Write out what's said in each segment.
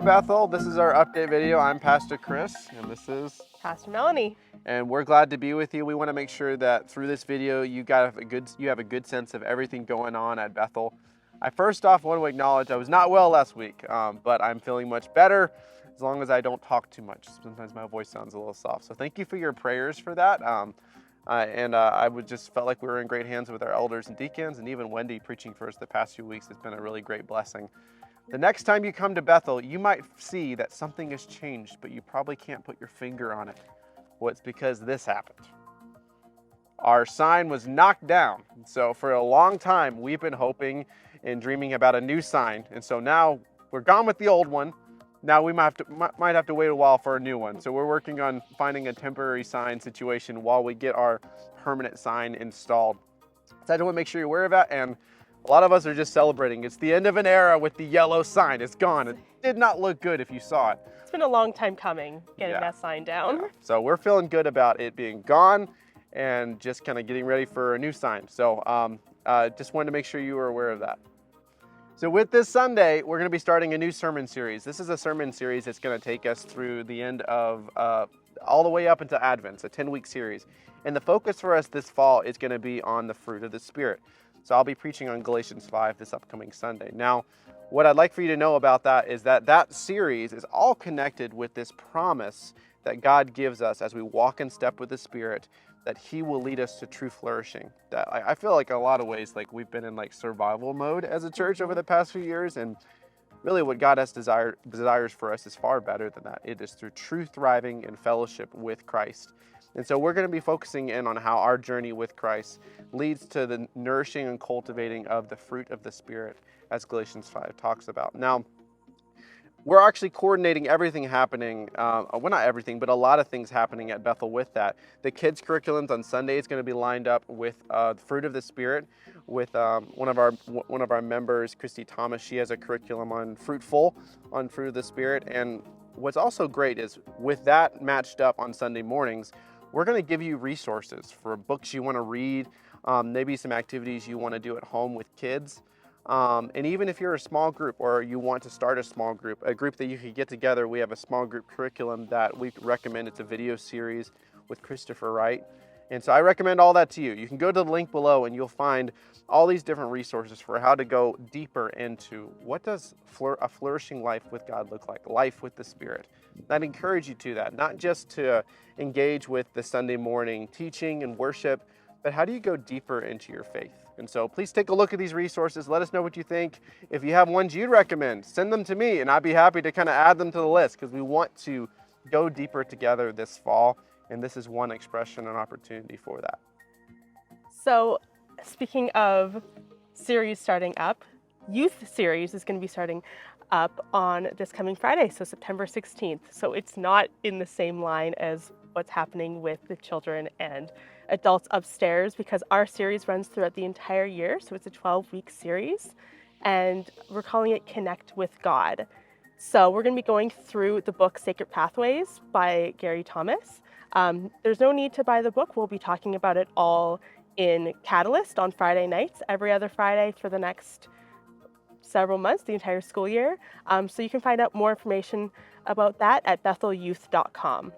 Bethel. This is our update video. I'm Pastor Chris, and this is Pastor Melanie. And we're glad to be with you. We want to make sure that through this video, you have a good sense of everything going on at Bethel. I first off want to acknowledge I was not well last week, but I'm feeling much better as long as I don't talk too much. Sometimes my voice sounds a little soft. So thank you for your prayers for that. I would just felt like we were in great hands with our elders and deacons, and even Wendy preaching for us the past few weeks. It's been a really great blessing. The next time you come to Bethel, you might see that something has changed, but you probably can't put your finger on it. Well, it's because this happened. Our sign was knocked down. So for a long time, we've been hoping and dreaming about a new sign. And so now we're gone with the old one. Now we might have to wait a while for a new one. So we're working on finding a temporary sign situation while we get our permanent sign installed. So I just want to make sure you're aware of that. And a lot of us are just celebrating. It's the end of an era with the yellow sign. It's gone. It did not look good if you saw it. It's been a long time coming, getting that sign down. Yeah. So we're feeling good about it being gone and just kind of getting ready for a new sign. So just wanted to make sure you were aware of that. So with this Sunday, we're going to be starting a new sermon series. This is a sermon series that's going to take us through the end of all the way up into Advent. It's a 10-week series. And the focus for us this fall is going to be on the fruit of the Spirit. So I'll be preaching on Galatians 5 this upcoming Sunday. Now, what I'd like for you to know about that is that series is all connected with this promise that God gives us as we walk in step with the Spirit, that He will lead us to true flourishing. That I feel like in a lot of ways, like we've been in like survival mode as a church over the past few years, and really what God has desires for us is far better than that. It is through true thriving and fellowship with Christ. And so we're going to be focusing in on how our journey with Christ leads to the nourishing and cultivating of the fruit of the Spirit, as Galatians 5 talks about. Now, we're actually coordinating everything happening, well, not everything, but a lot of things happening at Bethel with that. The kids' curriculums on Sunday is going to be lined up with the fruit of the Spirit, with one of our members, Christy Thomas. She has a curriculum on fruit of the Spirit. And what's also great is with that matched up on Sunday mornings, we're going to give you resources for books you want to read, maybe some activities you want to do at home with kids. And even if you're a small group or you want to start a group that you could get together, we have a small group curriculum that we recommend. It's a video series with Christopher Wright. And so I recommend all that to you. You can go to the link below and you'll find all these different resources for how to go deeper into what does a flourishing life with God look like, life with the Spirit. I'd encourage you to that, not just to engage with the Sunday morning teaching and worship, but how do you go deeper into your faith? And so please take a look at these resources. Let us know what you think. If you have ones you'd recommend, send them to me, and I'd be happy to kind of add them to the list because we want to go deeper together this fall, and this is one expression and opportunity for that. So speaking of series starting up, youth series is going to be starting up on this coming Friday, so September 16th. So it's not in the same line as what's happening with the children and adults upstairs, because our series runs throughout the entire year. So it's a 12-week series, and we're calling it Connect with God. So we're going to be going through the book Sacred Pathways by Gary Thomas. There's no need to buy the book. We'll be talking about it all in Catalyst on Friday nights, every other Friday for the next several months, the entire school year. So you can find out more information about that at BethelYouth.com.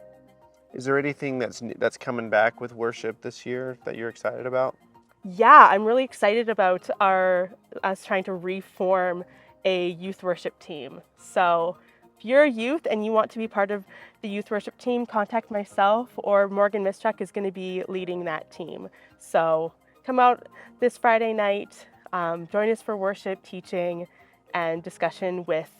Is there anything that's coming back with worship this year that you're excited about? Yeah, I'm really excited about us trying to reform a youth worship team. So if you're a youth and you want to be part of the youth worship team, contact myself, or Morgan Mischuk is going to be leading that team. So come out this Friday night, join us for worship, teaching, and discussion with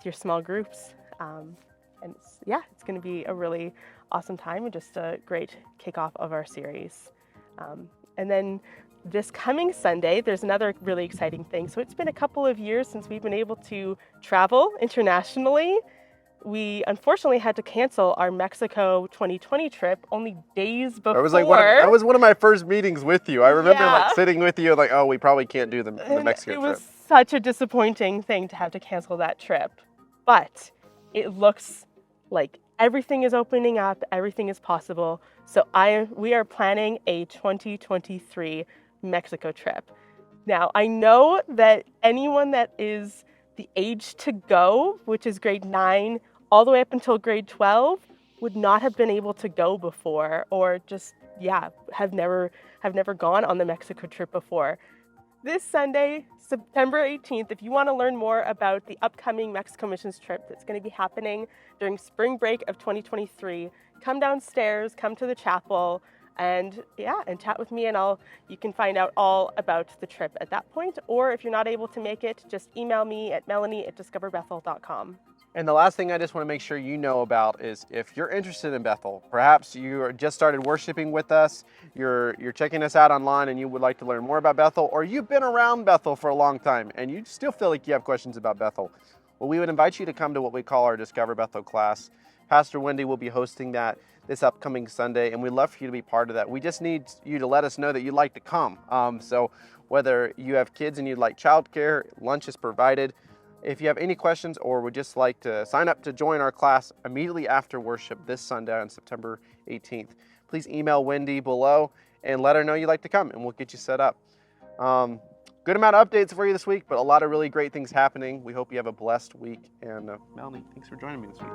your small groups. And it's going to be a really awesome time and just a great kickoff of our series. And then this coming Sunday, there's another really exciting thing. So it's been a couple of years since we've been able to travel internationally. We unfortunately had to cancel our Mexico 2020 trip only days before. That was one of my first meetings with you. I remember sitting with you like, oh, we probably can't do the Mexico trip. It was such a disappointing thing to have to cancel that trip. But it looks like everything is opening up, everything is possible. So we are planning a 2023 Mexico trip. Now, I know that anyone that is the age to go, which is grade 9, all the way up until grade 12, would not have been able to go before, or just, yeah, have never gone on the Mexico trip before. This Sunday, September 18th, if you want to learn more about the upcoming Mexico missions trip that's going to be happening during spring break of 2023, come downstairs, come to the chapel, and chat with me, and you can find out all about the trip at that point. Or if you're not able to make it, just email me at melanie@discoverbethel.com. And the last thing I just want to make sure you know about is if you're interested in Bethel, perhaps you just started worshiping with us, you're checking us out online and you would like to learn more about Bethel, or you've been around Bethel for a long time and you still feel like you have questions about Bethel, well, we would invite you to come to what we call our Discover Bethel class. Pastor Wendy will be hosting that this upcoming Sunday, and we'd love for you to be part of that. We just need you to let us know that you'd like to come. So whether you have kids and you'd like childcare, lunch is provided. If you have any questions or would just like to sign up to join our class immediately after worship this Sunday on September 18th, please email Wendy below and let her know you'd like to come, and we'll get you set up. Good amount of updates for you this week, but a lot of really great things happening. We hope you have a blessed week. And Melanie, thanks for joining me this week.